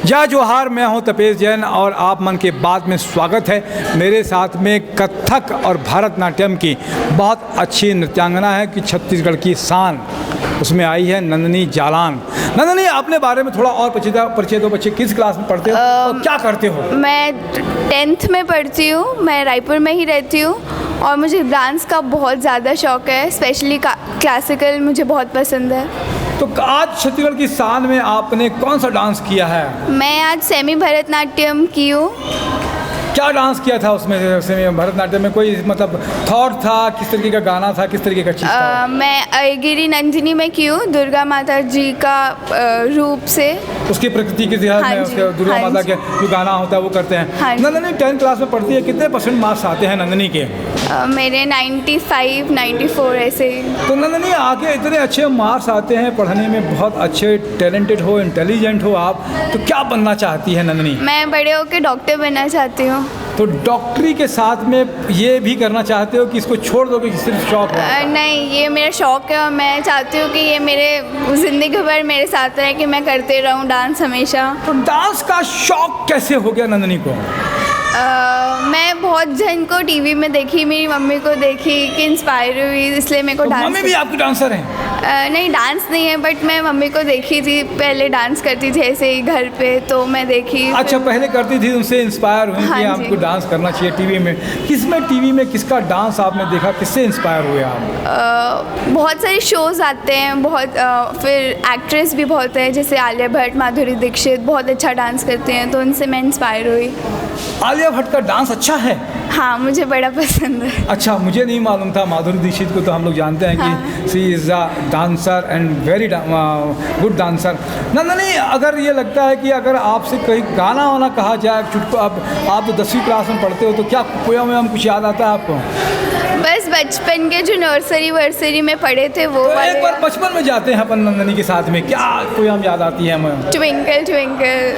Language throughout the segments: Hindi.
जय जोहार, मैं हूं तपेश जैन और आप मन के बात में स्वागत है। मेरे साथ में कथक और भरतनाट्यम की बहुत अच्छी नृत्यांगना है कि छत्तीसगढ़ की शान, उसमें आई है नंदनी जालान। नंदनी, अपने बारे में थोड़ा और परिचय दो। बच्चे किस क्लास में पढ़ते हो और क्या करते हो? मैं 10th में पढ़ती हूँ। मैं रायपुर में ही रहती हूँ और मुझे डांस का बहुत ज़्यादा शौक़ है, स्पेशली क्लासिकल मुझे बहुत पसंद है। तो आज छत्तीसगढ़ की शान में आपने कौन सा डांस किया है? मैं आज सेमी भरतनाट्यम की हूँ। क्या डांस किया था उसमें? सेमी भरतनाट्यम में कोई मतलब थॉट था? किस तरीके का गाना था? किस तरीके का चीज़ था? मैं अयगिरी नंदिनी में की हूँ, दुर्गा माता जी का रूप से, उसकी प्रकृति के लिहाज में उसके दुर्गा माता के जो गाना होता है वो करते हैं। नंदनी 10th क्लास में पढ़ती है, कितने % मार्क्स आते हैं नंदनी के? मेरे 95, 94 ऐसे ही। तो नंदनी, आगे इतने अच्छे मार्क्स आते हैं, पढ़ने में बहुत अच्छे, टैलेंटेड हो, इंटेलिजेंट हो आप, तो क्या बनना चाहती है नंदनी? मैं बड़े होकर डॉक्टर बनना चाहती हूँ। तो डॉक्टरी के साथ में ये भी करना चाहते हो कि इसको छोड़ दो कि सिर्फ शौक है? नहीं, ये मेरा शौक़ है और मैं चाहती हूँ कि ये मेरे ज़िंदगी भर मेरे साथ रहे, कि मैं करते रहूँ डांस हमेशा। तो डांस का शौक कैसे हो गया नंदनी को? मैं बहुत जन को टीवी में देखी, मेरी मम्मी को देखी कि इंस्पायर हुई, इसलिए मेरे को तो डांस। मम्मी भी आपकी डांसर हैं? नहीं, डांस नहीं है, बट मैं मम्मी को देखी थी, पहले डांस करती थी ऐसे ही घर पे, तो मैं देखी। अच्छा, पहले करती थी, उनसे इंस्पायर हुई कि आपको डांस करना चाहिए टीवी में। किसमें टीवी में किसका डांस आपने देखा, किससे इंस्पायर हुए आप? बहुत सारे शोज़ आते हैं, बहुत फिर एक्ट्रेस भी बहुत है, जैसे आलिया भट्ट, माधुरी दीक्षित बहुत अच्छा डांस करते हैं, तो उनसे मैं इंस्पायर हुई। आलिया भट्ट का डांस अच्छा है? हाँ, मुझे बड़ा पसंद है। अच्छा, मुझे नहीं मालूम था। माधुरी दीक्षित को तो हम लोग जानते हैं कि she is a dancer and very good dancer. Nandini, अगर ये लगता है कि अगर आपसे कहीं गाना वाना कहा जाए, चुटकुला, अब आप तो 10वीं क्लास में पढ़ते हो, तो क्या पोयम में कुछ याद आता है आपको? बस बचपन के जो नर्सरी वर्सरी में पढ़े थे वो तो एक बार बचपन में जाते हैं अपन नंदनी के साथ में, क्या पोयम याद आती है हमें? ट्विंकल ट्विंकल,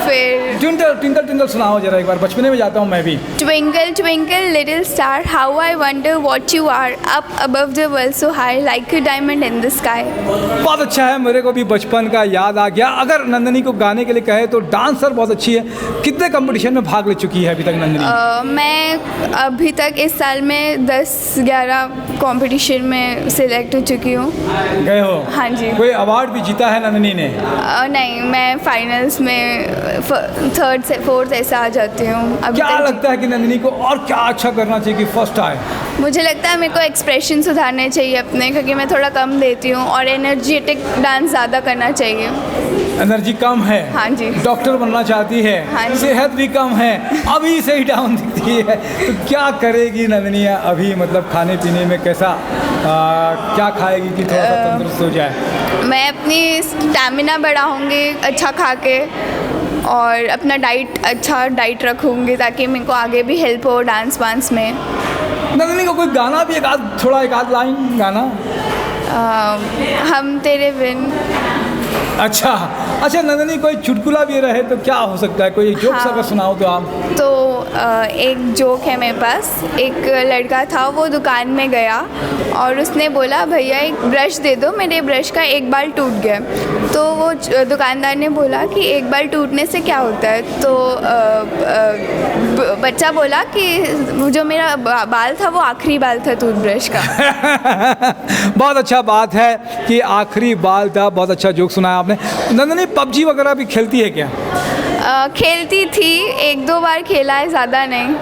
फिर ट्विंकल ट्विंकल सुनाओ जरा एक बार। बचपने में जाता हूँ मैं भी। Twinkle twinkle little star, how I wonder what you are, up above the world so high, like a diamond in the sky. बहुत अच्छा है, मेरे को भी बचपन का याद आ गया। अगर नंदनी को गाने के लिए कहे तो डांसर बहुत अच्छी है। कितने कंपटीशन में भाग ले चुकी है अभी तक नंदनी? मैं अभी तक इस साल में 10-11 कंपटीशन में सिलेक्ट हो चुकी हूँ। गए हो? हाँ जी। कोई अवार्ड भी जीता है नंदनी ने? नहीं, मैं फाइनल्स में 3rd से 4th ऐसा आ जाती हूँ। क्या लगता है कि नंदनी को और क्या अच्छा करना चाहिए कि फर्स्ट आए? मुझे लगता है मेरे को एक्सप्रेशन सुधारने चाहिए अपने, क्योंकि मैं थोड़ा कम देती हूँ, और एनर्जेटिक डांस ज़्यादा करना चाहिए। एनर्जी कम है? हाँ जी। डॉक्टर बनना चाहती है? हाँ जी। सेहत भी कम है, अभी से ही डाउन दिखती है, तो क्या करेगी नंदनी अभी? मतलब खाने पीने में कैसा क्या खाएगी कि थोड़ा सा तंदुरुस्त हो जाए? मैं अपनी स्टैमिना बढ़ाऊँगी अच्छा खा के, और अपना अच्छा डाइट रखूँगी, ताकि मेरे को आगे भी हेल्प हो डांस वांस में। नंदनी को कोई गाना भी एक आध लाइन गाना? हम तेरे बिन। अच्छा नंदनी, कोई चुटकुला भी रहे तो क्या हो सकता है? कोई जोक्स अगर सुनाओ तो आप। तो एक जोक है मेरे पास। एक लड़का था, वो दुकान में गया और उसने बोला, भैया एक ब्रश दे दो, मेरे ब्रश का एक बाल टूट गया। तो वो दुकानदार ने बोला कि एक बाल टूटने से क्या होता है? तो बच्चा बोला कि जो मेरा बाल था वो आखिरी बाल था टूथब्रश का। बहुत अच्छा बात है कि आखिरी बाल था। बहुत अच्छा जोक सुनाया आपने। नंदनी, पबजी वगैरह भी खेलती है क्या? खेलती थी, 1-2 बार खेला है, ज़्यादा नहीं।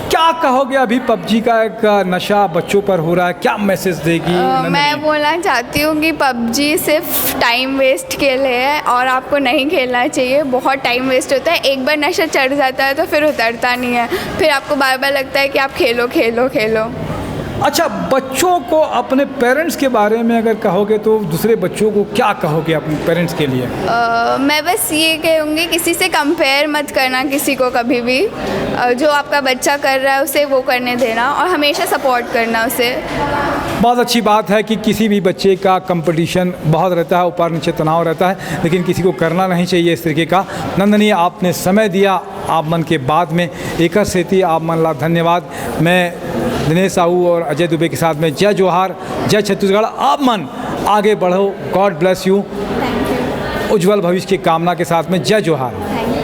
क्या कहोगे, अभी पबजी का एक नशा बच्चों पर हो रहा है, क्या मैसेज देगी? मैं बोलना चाहती हूँ कि पबजी सिर्फ टाइम वेस्ट के लिए है और आपको नहीं खेलना चाहिए। बहुत टाइम वेस्ट होता है, एक बार नशा चढ़ जाता है तो फिर उतरता नहीं है, फिर आपको बार बार लगता है कि आप खेलो खेलो खेलो। अच्छा, बच्चों को अपने पेरेंट्स के बारे में अगर कहोगे तो दूसरे बच्चों को क्या कहोगे अपने पेरेंट्स के लिए? मैं बस ये कहूँगी, किसी से कंपेयर मत करना किसी को कभी भी। जो आपका बच्चा कर रहा है उसे वो करने देना और हमेशा सपोर्ट करना उसे। बहुत अच्छी बात है कि किसी भी बच्चे का कंपटीशन बहुत रहता है, ऊपर नीचे तनाव रहता है, लेकिन किसी को करना नहीं चाहिए इस तरीके का। नंदनी, आपने समय दिया आप मन के बाद में। एकर सेती आप मन ला धन्यवाद। मैं दिनेश साहू और अजय दुबे के साथ में जय जोहार, जय छत्तीसगढ़। आप मन आगे बढ़ो, गॉड ब्लेस यू। उज्जवल भविष्य की कामना के साथ में जय जोहार। Thank you.